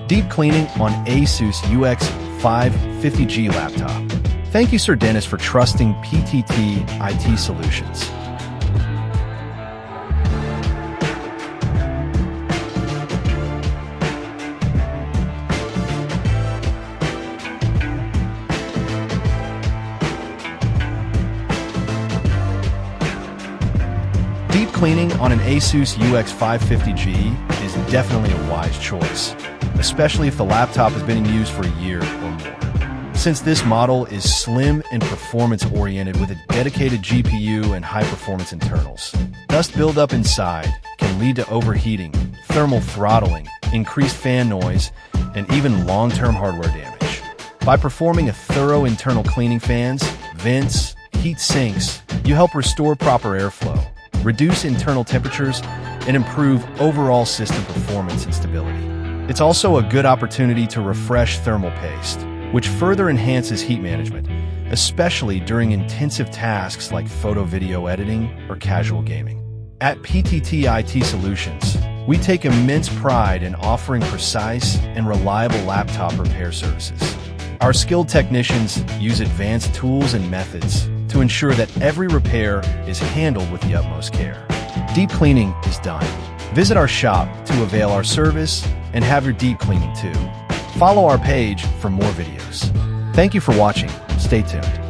Deep cleaning on Asus UX550G laptop. Thank you, Sir Dennis, for trusting PTT IT Solutions. Deep cleaning on an Asus UX550G is definitely a wise choice, especially if the laptop has been in use for a year or more. Since this model is slim and performance-oriented with a dedicated GPU and high-performance internals, dust buildup inside can lead to overheating, thermal throttling, increased fan noise, and even long-term hardware damage. By performing a thorough internal cleaning fans, vents, heat sinks, you help restore proper airflow, reduce internal temperatures, and improve overall system performance and stability. It's also a good opportunity to refresh thermal paste, which further enhances heat management, especially during intensive tasks like photo-video editing or casual gaming. At PTT IT Solutions, we take immense pride in offering precise and reliable laptop repair services. Our skilled technicians use advanced tools and methods to ensure that every repair is handled with the utmost care. Deep cleaning is done. Visit our shop to avail our service and have your deep cleaning too. Follow our page for more videos. Thank you for watching. Stay tuned.